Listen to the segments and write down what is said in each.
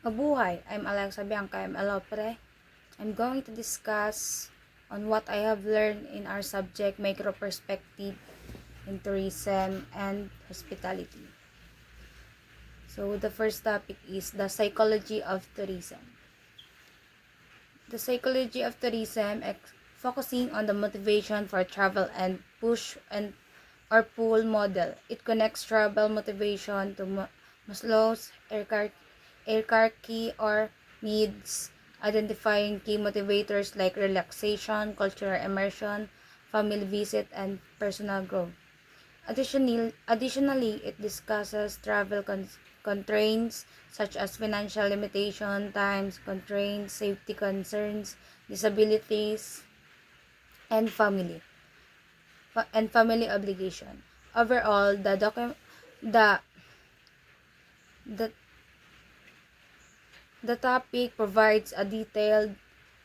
Kabuhay, I'm Alexa Bianca M. Alopre. I'm going to discuss on what I have learned in our subject Micro Perspective in Tourism and Hospitality. So the first topic is the psychology of tourism. The psychology of tourism focusing on the motivation for travel and push and or pull model. It connects travel motivation to Maslow's hierarchy or needs, identifying key motivators like relaxation, cultural immersion, family visit, and personal growth. Additionally, it discusses travel constraints such as financial limitation, times constraints, safety concerns, disabilities, and family obligation. Overall, the the the topic provides a detailed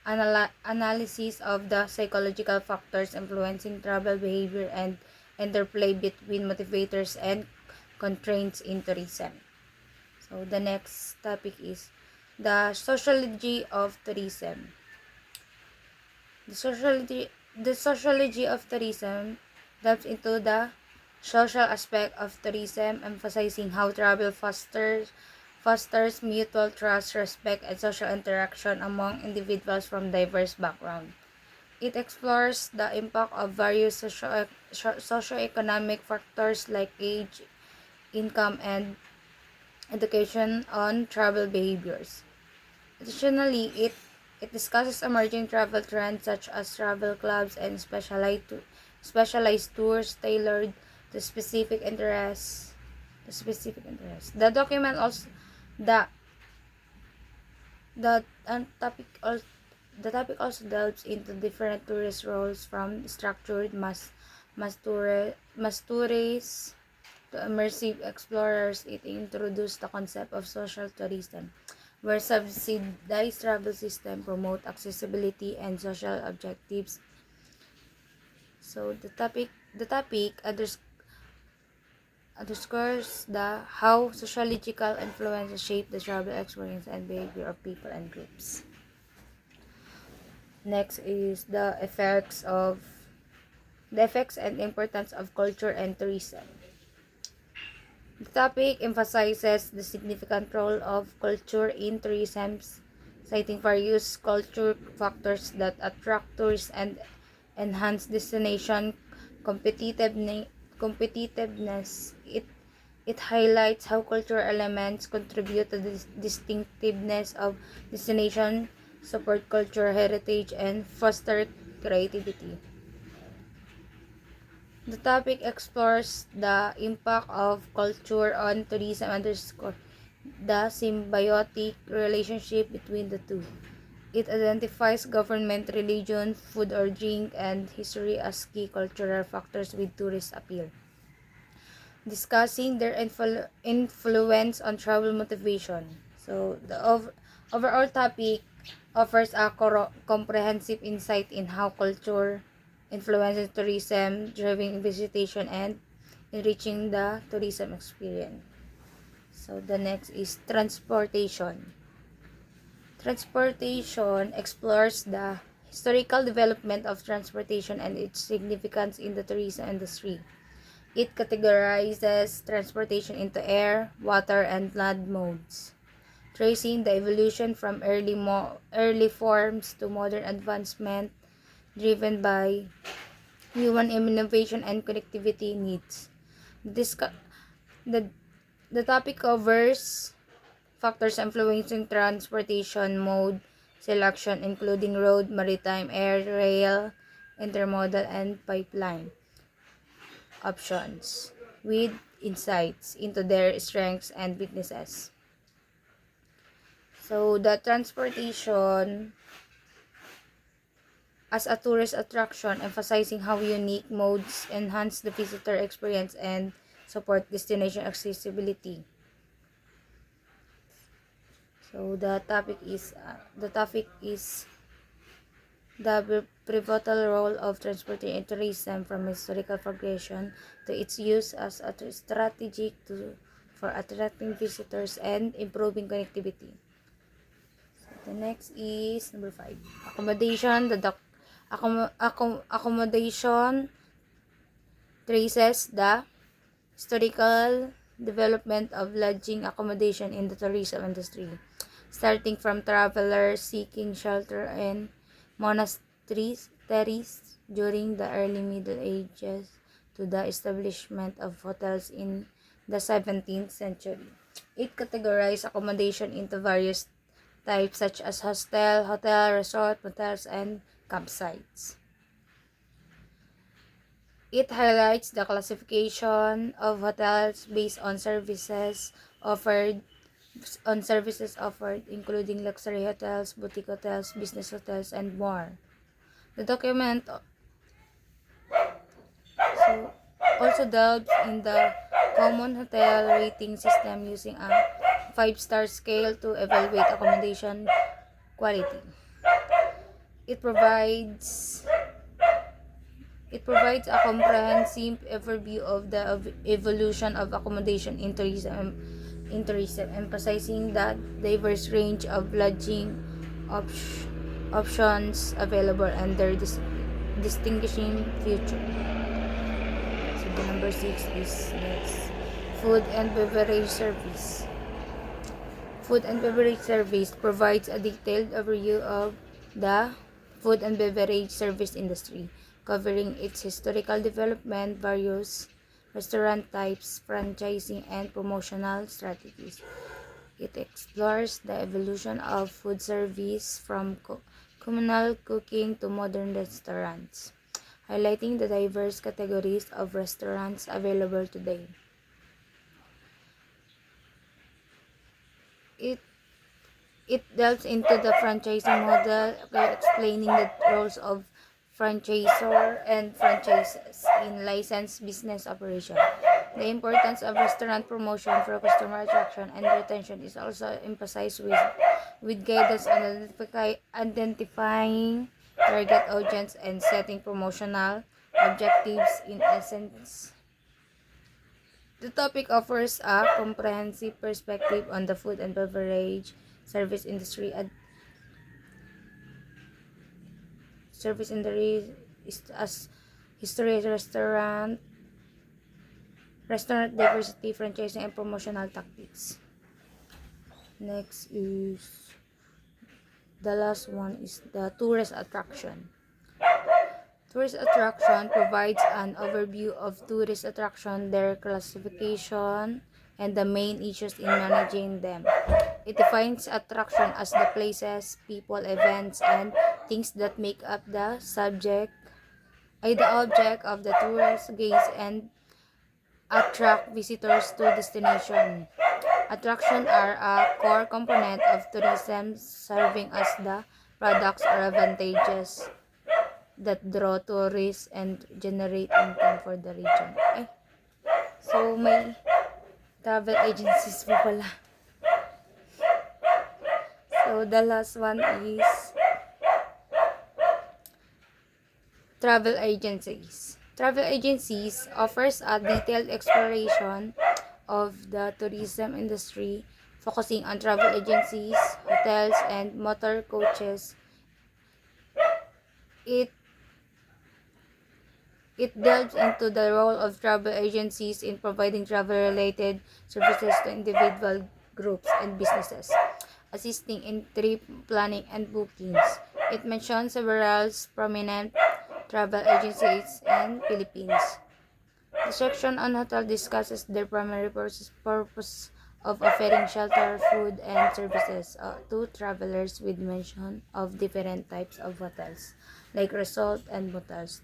analysis of the psychological factors influencing travel behavior and interplay between motivators and constraints in tourism. So the next topic is the sociology of tourism. The sociology of tourism delves into the social aspect of tourism, emphasizing how travel fosters mutual trust, respect, and social interaction among individuals from diverse backgrounds. It explores the impact of various socioeconomic factors like age, income, and education on travel behaviors. Additionally, it discusses emerging travel trends such as travel clubs and specialized tours tailored to specific interests. The document also the the topic also the topic also delves into different tourist roles from structured mass tourists to immersive explorers. It introduced the concept of social tourism, where subsidized travel systems promote accessibility and social objectives. So the topic underscores how sociological influences shape the travel experience and behavior of people and groups. Next is the effects and importance of culture and tourism. The topic emphasizes the significant role of culture in tourism, citing various culture factors that attract tourists and enhance destination competitiveness. It highlights how cultural elements contribute to the distinctiveness of destination, support cultural heritage, and foster creativity. The topic explores the impact of culture on tourism and underscores the symbiotic relationship between the two. It identifies government, religion, food or drink, and history as key cultural factors with tourist appeal, discussing their influence on travel motivation. So, the overall topic offers a comprehensive insight in how culture influences tourism, driving visitation, and enriching the tourism experience. So, the next is transportation. Transportation explores the historical development of transportation and its significance in the tourism industry. It categorizes transportation into air, water, and land modes, tracing the evolution from early forms to modern advancement driven by human innovation and connectivity needs. The, the topic covers factors influencing transportation mode selection, including road, maritime, air, rail, intermodal, and pipeline options, with insights into their strengths and weaknesses. So, the transportation as a tourist attraction, emphasizing how unique modes enhance the visitor experience and support destination accessibility. So, the topic is the pivotal role of transportation in tourism, from historical progression to its use as a strategy for attracting visitors and improving connectivity. The next is number 5. Accommodation. Accommodation traces the historical development of lodging accommodation in the tourism industry, starting from travelers seeking shelter in monasteries during the early Middle Ages to the establishment of hotels in the 17th century. It categorized accommodation into various types such as hostel, hotel, resort, motels, and campsites. It highlights the classification of hotels based on services offered, including luxury hotels, boutique hotels, business hotels, and more. The document also delves in the common hotel rating system using a 5-star scale to evaluate accommodation quality. It provides a comprehensive overview of the evolution of accommodation in tourism, emphasizing the diverse range of lodging options available and their distinguishing feature. So the number 6 is next. Food and beverage service. Food and beverage service provides a detailed overview of the food and beverage service industry, covering its historical development, various restaurant types, franchising, and promotional strategies. It explores the evolution of food service from communal cooking to modern restaurants, highlighting the diverse categories of restaurants available today. It delves into the franchising model, explaining the roles of franchisor and franchises in licensed business operation. The importance of restaurant promotion for customer attraction and retention is also emphasized with guidance on identifying target audience and setting promotional objectives. In essence, the topic offers a comprehensive perspective on the food and beverage service industry. As history, restaurant diversity, franchising, and promotional tactics. Next is the last one is the tourist attraction. Tourist attraction provides an overview of tourist attraction, their classification, and the main issues in managing them. It defines attraction as the places, people, events, and things that make up the object of the tourist gaze and attract visitors to destination. Attractions are a core component of tourism, serving as the products or advantages that draw tourists and generate income for the region. So may travel agencies po pala. So the last one is travel agencies. Travel agencies offers a detailed exploration of the tourism industry, focusing on travel agencies, hotels, and motor coaches. It delves into the role of travel agencies in providing travel-related services to individual groups and businesses, assisting in trip planning and bookings. It mentions several prominent travel agencies in Philippines. The section on hotel discusses their primary purpose of offering shelter, food, and services to travelers, with mention of different types of hotels, like resort and motels.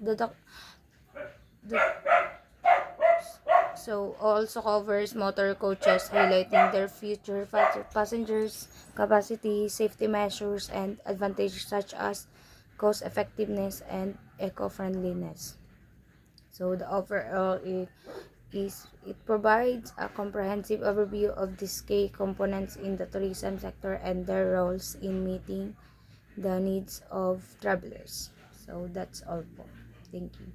So also covers motor coaches, highlighting their future passengers capacity, safety measures, and advantages such as cost effectiveness and eco-friendliness. So the overall it provides a comprehensive overview of these key components in the tourism sector and their roles in meeting the needs of travelers. So that's all po. Thank you.